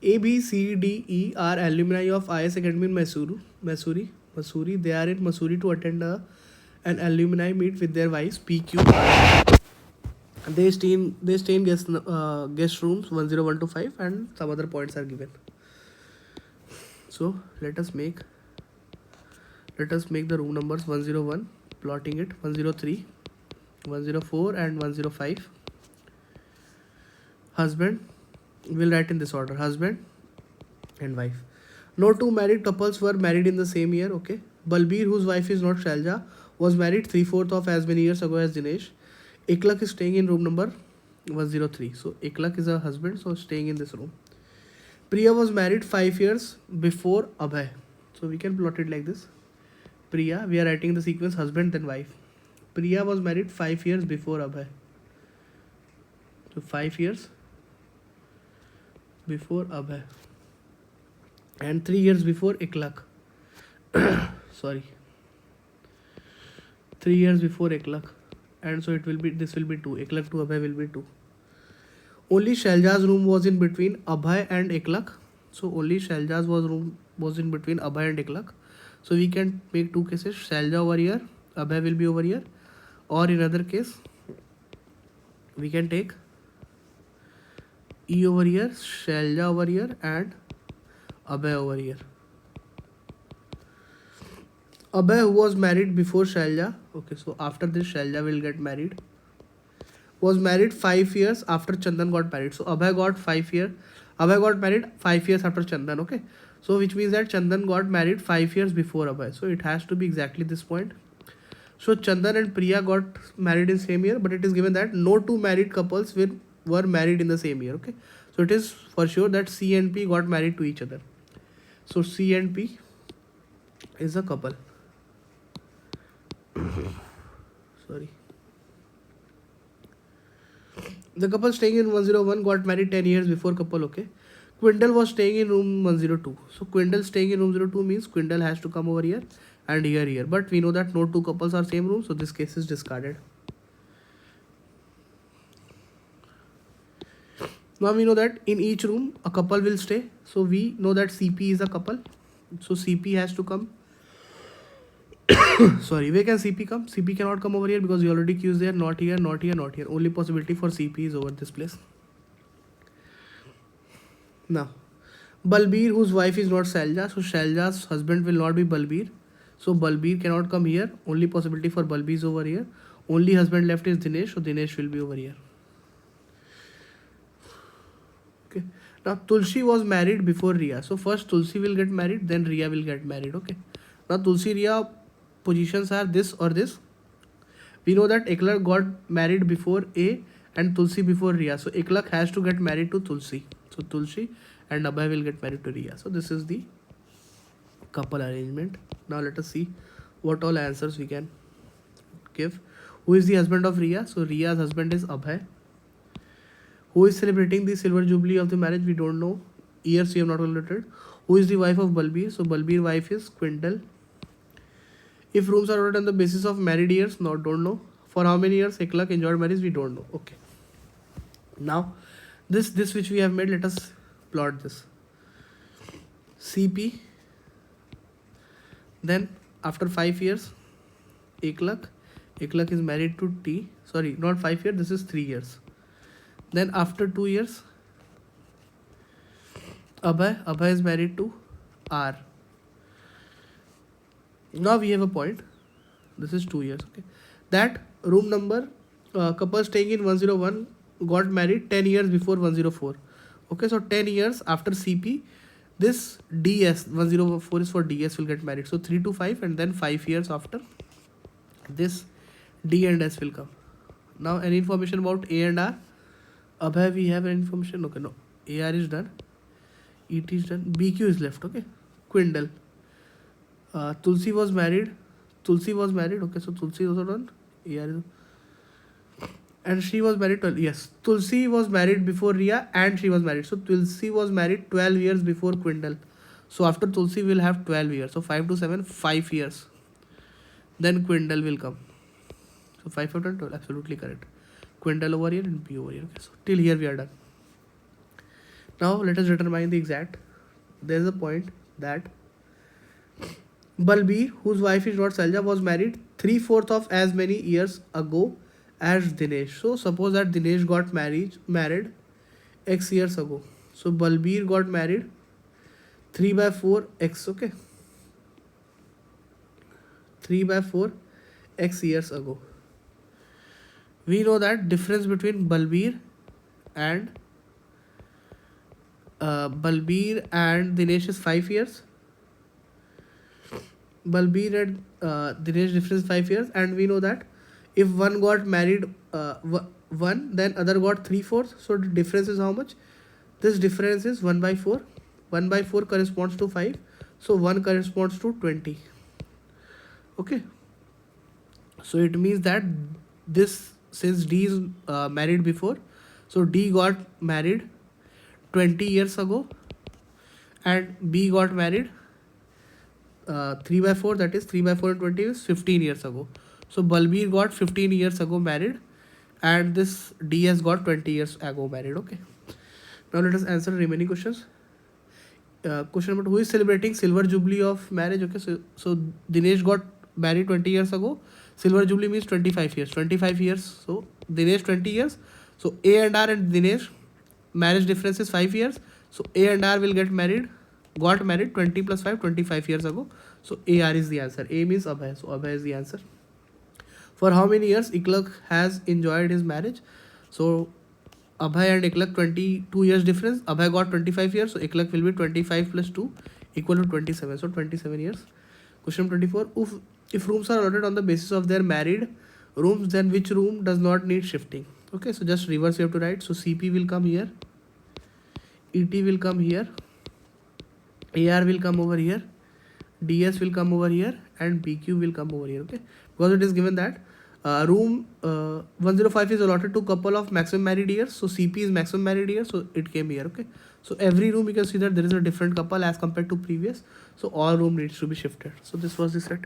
A, B, C, D, E are alumni of IS Academy in Missouri. They are in Missouri to attend an alumni meet with their wives. PQ. They stay in guest rooms 101 to 5, and some other points are given. So let us make the room numbers 101, plotting it 103, 104 and 105. Husband, we'll write in this order: husband and wife. No two married couples were married in the same year. Okay. Balbir, whose wife is not Shalja, was married 3/4 of as many years ago as Dinesh. Iklak is staying in room number 103. So Iklak is a husband, so staying in this room. Priya was married 5 years before Abhay. So we can plot it like this. Priya, we are writing the sequence husband then wife. Priya was married 5 years before Abhay. So 5 years before Abhay. And 3 years before Iklak. Sorry. 3 years before Iklak. And so this will be 2. Iklak to Abhay will be 2. Only Shalja's room was in between Abhay and Iklak. So only Shalja's room was in between Abhay and Iklak. So we can make two cases: Shalja over here, Abhay will be over here. Or in other case, we can take E over here, Shalja over here, and Abhay over here. Abhay, who was married before Shalja, okay, so after this Shalja will get married, was married 5 years after Chandan got married. So Abhay got married 5 years after Chandan, okay. So which means that Chandan got married 5 years before Abhay. So it has to be exactly this point. So Chandan and Priya got married in same year, but it is given that no two married couples were married in the same year, okay. So it is for sure that C and P got married to each other. So C and P is a couple. Sorry. The couple staying in 101 got married 10 years before couple, okay. Quindle was staying in room 102. So Quindle staying in room 02 means Quindle has to come over here and here. But we know that no two couples are same room, so this case is discarded. Now we know that in each room a couple will stay. So we know that CP is a couple. So CP has to come. Sorry, where can CP come? CP cannot come over here because you already Q is there. Not here, not here, not here. Only possibility for CP is over this place. Now, Balbir, whose wife is not Shalja, so Shalja's husband will not be Balbir. So Balbir cannot come here. Only possibility for Balbir is over here. Only husband left is Dinesh, so Dinesh will be over here. Okay. Now Tulsi was married before Riya. So first Tulsi will get married, then Riya will get married. Okay. Now Tulsi Riya positions are this or this. We know that Iklak got married before A and Tulsi before Riya. So Iklak has to get married to Tulsi. So Tulsi and Abhay will get married to Riya. So this is the couple arrangement. Now let us see what all answers we can give. Who is the husband of Riya? So Riya's husband is Abhay. Who is celebrating the silver jubilee of the marriage? We don't know. Years we have not calculated. Who is the wife of Balbir? So Balbir's wife is Quindle. If rooms are ordered on the basis of married years, don't know. For how many years Iklak enjoyed marriage, we don't know. Okay. Now, this which we have made, let us plot this. CP. Then after 5 years, Iklak is married to T. Sorry, not 5 years. This is 3 years. Then after 2 years, Abhay is married to R. Now we have a point. This is 2 years. Okay. That room number, couple staying in 101 got married 10 years before 104. Okay, so 10 years after CP, this DS 104 is for DS will get married. So 3 to 5 and then 5 years after this D and S will come. Now any information about A and R? Abhay we have information. Okay, no. AR is done. ET is done. BQ is left. Okay. Quindle. Tulsi was married. Okay, so Tulsi is also done. AR is, and she was married 12. Yes, Tulsi was married before Riya and she was married. So Tulsi was married 12 years before Quindle. So after Tulsi will have 12 years. So 5 to 7, 5 years. Then Quindle will come. So 5 after 12, absolutely correct. Quindle over here and P over here. Okay, so till here we are done. Now let us determine the exact. There is a point that Balbir, whose wife is not Salja, was married 3/4 of as many years ago as Dinesh. So suppose that Dinesh got married X years ago. So Balbir got married 3/4 X, okay? 3/4 X years ago. We know that difference between Balbir and Dinesh is 5 years. Balbir and Dinesh difference 5 years, and we know that if one got married one, then other got 3/4. So the difference is how much? This difference is 1/4. 1/4 corresponds to 5. So 1 corresponds to 20. Okay. So it means that this, since D is married before, so D got married 20 years ago and B got married 3/4, that is 3/4 and 20 is 15 years ago. So Balbir got 15 years ago married and this D has got 20 years ago married. Okay. Now let us answer remaining questions. Question number 2, who is celebrating silver jubilee of marriage? Okay, so Dinesh got married 20 years ago. Silver jubilee means 25 years. 25 years. So Dinesh 20 years. So A and R and Dinesh marriage difference is 5 years. So A and R will got married 20 plus 5, 25 years ago. So AR is the answer. A means Abhay. So Abhay is the answer. For how many years Iklak has enjoyed his marriage? So Abhay and Iklak 22 years difference. Abhay got 25 years. So Iklak will be 25 plus 2 equal to 27. So 27 years. Question 24. If rooms are allotted on the basis of their married rooms, then which room does not need shifting? Okay, so just reverse you have to write. So CP will come here. ET will come here. AR will come over here. DS will come over here. And BQ will come over here. Okay, because it is given that room 105 is allotted to couple of maximum married years. So CP is maximum married years. So it came here. Okay, so every room you can see that there is a different couple as compared to previous. So all room needs to be shifted. So this was the set.